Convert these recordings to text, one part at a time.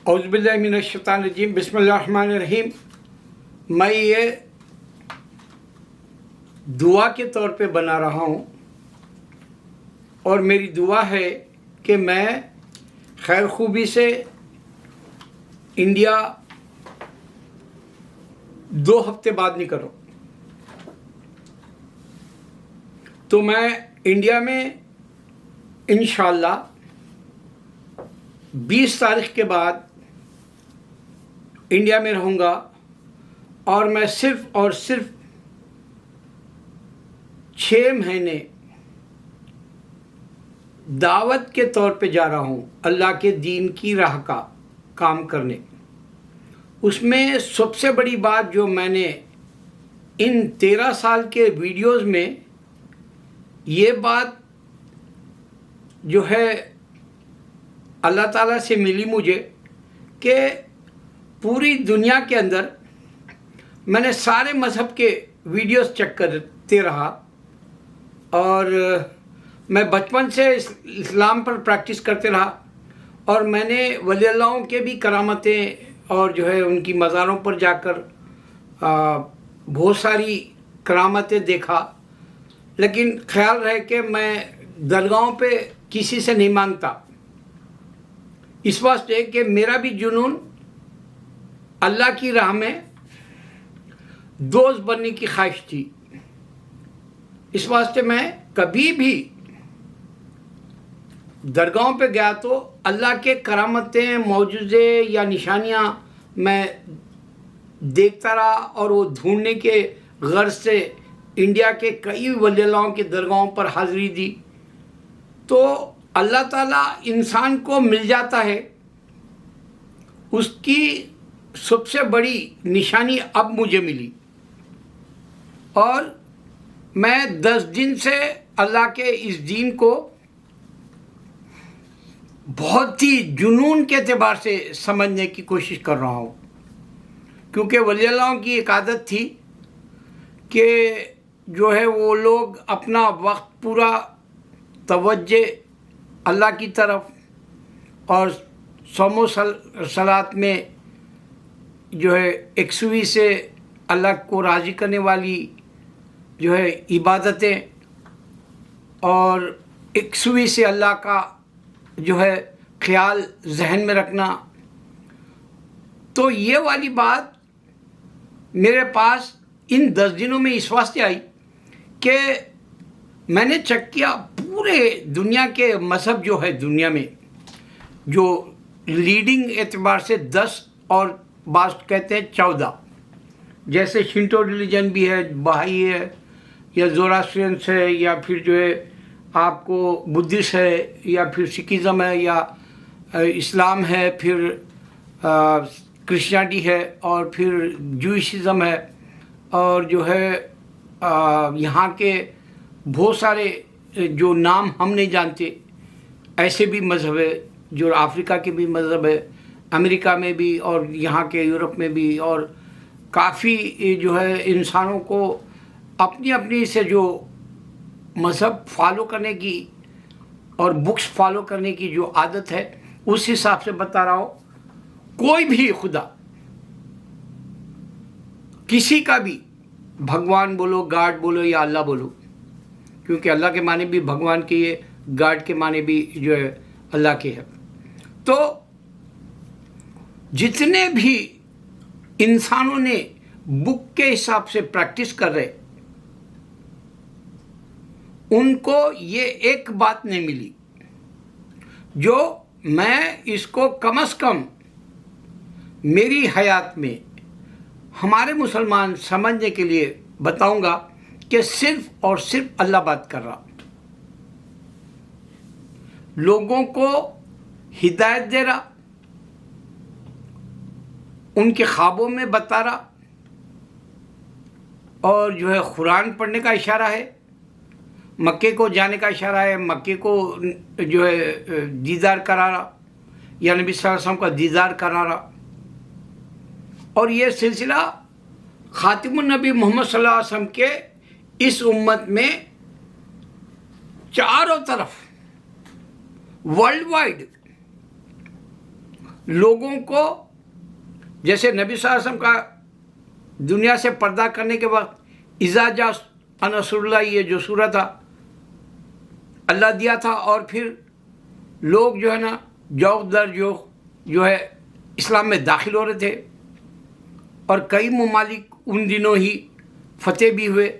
اعوذ باللہ من الشیطان الرجیم، بسم اللہ الرحمن الرحیم۔ میں یہ دعا کے طور پہ بنا رہا ہوں اور میری دعا ہے کہ میں خیر خوبی سے انڈیا 2 ہفتے بعد نکلوں تو میں انڈیا میں انشاءاللہ 20 تاریخ کے بعد انڈیا میں رہوں گا، اور میں صرف اور صرف 6 مہینے دعوت کے طور پہ جا رہا ہوں اللہ کے دین کی راہ کا کام کرنے۔ اس میں سب سے بڑی بات جو میں نے ان 13 سال کے ویڈیوز میں یہ بات جو ہے اللہ تعالیٰ سے ملی مجھے کہ پوری دنیا کے اندر میں نے سارے مذہب کے ویڈیوز چیک کرتے رہا، اور میں بچپن سے اسلام پر پریکٹس کرتے رہا، اور میں نے ولی اللہوں کے بھی کرامتیں اور جو ہے ان کی مزاروں پر جا کر بہت ساری کرامتیں دیکھا، لیکن خیال رہے کہ میں درگاہوں پہ کسی سے نہیں مانگتا، اس واسطے کہ میرا بھی جنون اللہ کی راہ میں دوست بننے کی خواہش تھی۔ اس واسطے میں کبھی بھی درگاہوں پہ گیا تو اللہ کے کرامتیں، معجزے یا نشانیاں میں دیکھتا رہا، اور وہ ڈھونڈنے کے غرض سے انڈیا کے کئی ولی اللہوں کے درگاہوں پر حاضری دی۔ تو اللہ تعالیٰ انسان کو مل جاتا ہے، اس کی سب سے بڑی نشانی اب مجھے ملی، اور میں 10 دن سے اللہ کے اس دین کو بہت ہی جنون کے اعتبار سے سمجھنے کی کوشش کر رہا ہوں، کیونکہ ولی اللہوں کی ایک عادت تھی کہ جو ہے وہ لوگ اپنا وقت پورا توجہ اللہ کی طرف اور صوم و صلات میں جو ہے یکسوئی سے اللہ کو راضی کرنے والی جو ہے عبادتیں، اور یکسوئی سے اللہ کا جو ہے خیال ذہن میں رکھنا، تو یہ والی بات میرے پاس ان 10 دنوں میں اس واسطے آئی کہ میں نے چیک کیا پورے دنیا کے مذہب جو ہے دنیا میں جو لیڈنگ اعتبار سے 10 اور بعض کہتے ہیں 14، جیسے شنٹو ریلیجن بھی ہے، بہائی ہے، یا زوراسٹرینس ہے، یا پھر جو ہے آپ کو بدھسٹ ہے، یا پھر سکھزم ہے، یا اسلام ہے، پھر کرسچینٹی ہے، اور پھر جوئشزم ہے، اور جو ہے یہاں کے بہت سارے جو نام ہم نہیں جانتے ایسے بھی مذہب ہے، جو افریقہ کے بھی مذہب ہے، امریکہ میں بھی، اور یہاں کے یورپ میں بھی، اور کافی جو ہے انسانوں کو اپنی اپنی سے جو مذہب فالو کرنے کی اور بکس فالو کرنے کی جو عادت ہے اس حساب سے بتا رہا ہوں۔ کوئی بھی خدا، کسی کا بھی بھگوان بولو، گاڈ بولو یا اللہ بولو، کیونکہ اللہ کے معنی بھی بھگوان کے ہے، گاڈ کے معنی بھی جو ہے اللہ کے ہے۔ تو جتنے بھی انسانوں نے بک کے حساب سے پریکٹس کر رہے، ان کو یہ ایک بات نہیں ملی جو میں اس کو کم از کم میری حیات میں ہمارے مسلمان سمجھنے کے لیے بتاؤں گا کہ صرف اور صرف اللہ بات کر رہا، لوگوں کو ہدایت دے رہا، ان کے خوابوں میں بتا رہا، اور جو ہے قرآن پڑھنے کا اشارہ ہے، مکے کو جانے کا اشارہ ہے، مکے کو جو ہے دیدار کرا رہا، یا نبی صلی اللہ علیہ وسلم کا دیدار کرا رہا، اور یہ سلسلہ خاتم النبی محمد صلی اللہ علیہ وسلم کے اس امت میں چاروں طرف ورلڈ وائڈ لوگوں کو، جیسے نبی صلی اللہ علیہ وسلم کا دنیا سے پردہ کرنے کے وقت اذا جاء نصر اللہ، یہ جو سورہ تھا اللہ دیا تھا، اور پھر لوگ جو ہے نا جوق در جوق جو ہے اسلام میں داخل ہو رہے تھے، اور کئی ممالک ان دنوں ہی فتح بھی ہوئے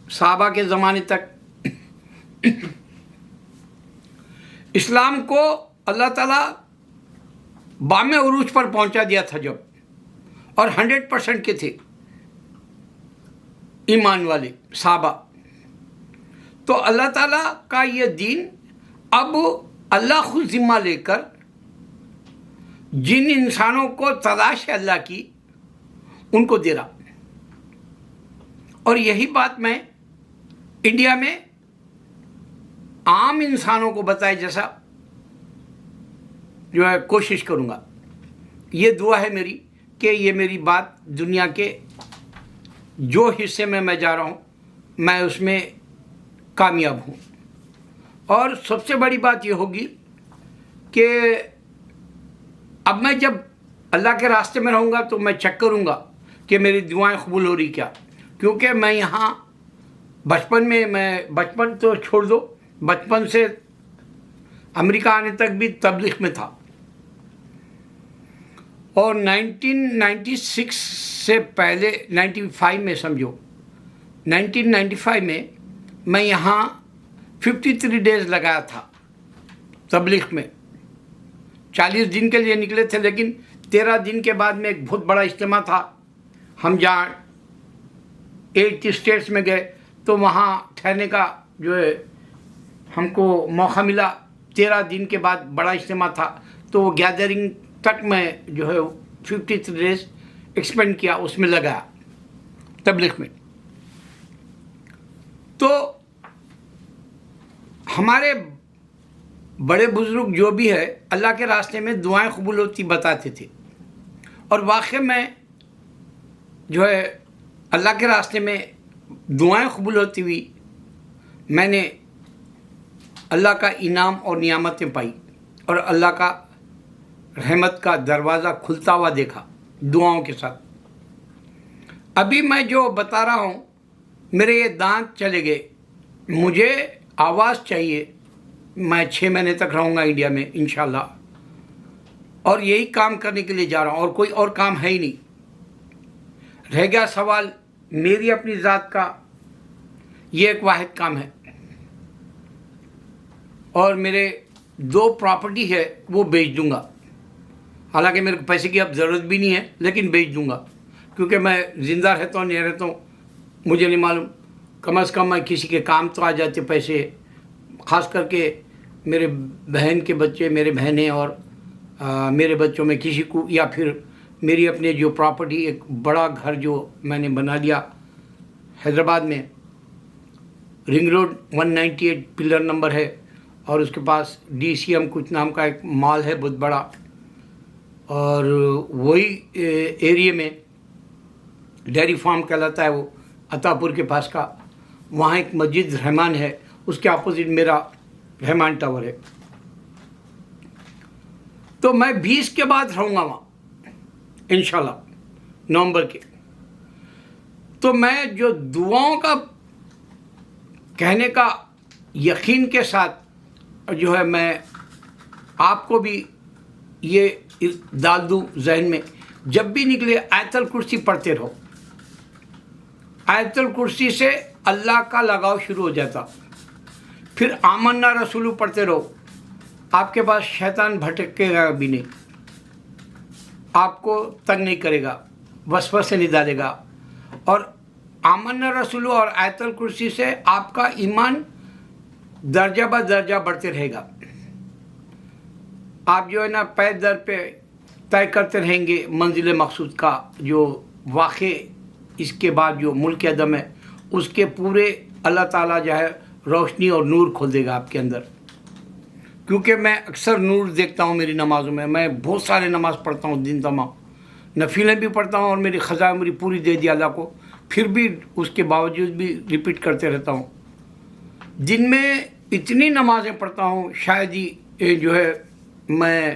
صحابہ کے زمانے تک۔ اسلام کو اللہ تعالیٰ بام عروج پر پہنچا دیا تھا جب، اور 100% کے تھے ایمان والے صحابہ، تو اللہ تعالیٰ کا یہ دین اب اللہ خود ذمہ لے کر جن انسانوں کو تلاش ہے اللہ کی ان کو دے رہا۔ اور یہی بات میں انڈیا میں عام انسانوں کو بتائے جیسا جو ہے کوشش کروں گا۔ یہ دعا ہے میری کہ یہ میری بات دنیا کے جو حصے میں جا رہا ہوں میں اس میں کامیاب ہوں۔ اور سب سے بڑی بات یہ ہوگی کہ اب میں جب اللہ کے راستے میں رہوں گا تو میں چیک کروں گا کہ میری دعائیں قبول ہو رہی کیا، کیونکہ میں یہاں بچپن تو چھوڑ دو، بچپن سے امریکہ آنے تک بھی تبلیغ میں تھا، اور 1996 سے پہلے 95 میں سمجھو 1995 میں یہاں 53 ڈیز لگایا تھا تبلیغ میں، 40 دن کے لیے نکلے تھے، لیکن 13 دن کے بعد میں ایک بہت بڑا اجتماع تھا، ہم جہاں 8 اسٹیٹس میں گئے تو وہاں ٹھہرنے کا جو ہے ہم کو موقع ملا، 13 دن کے بعد بڑا اجتماع تھا، تو وہ گیدرنگ تک میں جو ہے 53 ڈیز ایکسپینڈ کیا، اس میں لگایا تبلیغ میں۔ تو ہمارے بڑے بزرگ جو بھی ہے اللہ کے راستے میں دعائیں قبول ہوتی بتاتے تھے، اور واقعی میں جو ہے اللہ کے راستے میں دعائیں قبول ہوتی ہوئی میں نے اللہ کا انعام اور نعمتیں پائی، اور اللہ کا رحمت کا دروازہ کھلتا ہوا دیکھا دعاؤں کے ساتھ۔ ابھی میں جو بتا رہا ہوں میرے یہ دانت چلے گئے، مجھے آواز چاہیے، میں 6 مہینے تک رہوں گا انڈیا میں انشاءاللہ، اور یہی کام کرنے کے لیے جا رہا ہوں، اور کوئی اور کام ہے ہی نہیں۔ رہ گیا سوال میری اپنی ذات کا، یہ ایک واحد کام ہے، اور میرے 2 پراپرٹی ہے وہ بیچ دوں گا، حالانکہ میرے کو پیسے کی اب ضرورت بھی نہیں ہے، لیکن بیچ دوں گا، کیونکہ میں زندہ رہتا ہوں نہیں رہتا ہوں مجھے نہیں معلوم، کم از کم میں کسی کے کام تو آ جاتے پیسے، خاص کر کے میرے بہن کے بچے، میرے بہنیں اور میرے بچوں میں کسی کو، یا پھر میری اپنے جو پراپرٹی، ایک بڑا گھر جو میں نے بنا لیا حیدرآباد میں، رنگ روڈ 198 پلر نمبر ہے، اور اس کے پاس DCM کچھ نام کا ایک مال ہے بہت بڑا، اور وہی ایریے میں ڈیری فارم کہلاتا ہے وہ عطا پور کے پاس کا، وہاں ایک مسجد رحمان ہے، اس کے اپوزٹ میرا رحمان ٹاور ہے۔ تو میں 20 کے بعد رہوں گا وہاں انشاءاللہ نومبر کے۔ تو میں جو دعاؤں کا کہنے کا یقین کے ساتھ جو ہے میں آپ کو بھی یہ ڈال دوں ذہن میں، جب بھی نکلے آیت الکرسی پڑھتے رہو، آیت الکرسی سے اللہ کا لگاؤ شروع ہو جاتا، پھر آمنا رسولو پڑھتے رہو، آپ کے پاس شیطان بھٹکے گا بھی نہیں، آپ کو تنگ نہیں کرے گا، وسوسے نہیں ڈالے گا، اور آمنا رسولو اور آیت الکرسی سے آپ کا ایمان درجہ بہ درجہ بڑھتے رہے گا، آپ جو ہے نا پے در پہ طے کرتے رہیں گے منزل مقصود کا، جو واقع اس کے بعد جو ملک عدم ہے اس کے پورے اللہ تعالیٰ جو ہے روشنی اور نور کھول دے گا آپ کے اندر، کیونکہ میں اکثر نور دیکھتا ہوں میری نمازوں میں بہت سارے نماز پڑھتا ہوں دن تمام، نفلیں بھی پڑھتا ہوں، اور میری خزائن عمری پوری دے دی اللہ کو، پھر بھی اس کے باوجود بھی ریپیٹ کرتے رہتا ہوں، دن میں اتنی نمازیں پڑھتا ہوں شاید ہی جو ہے میں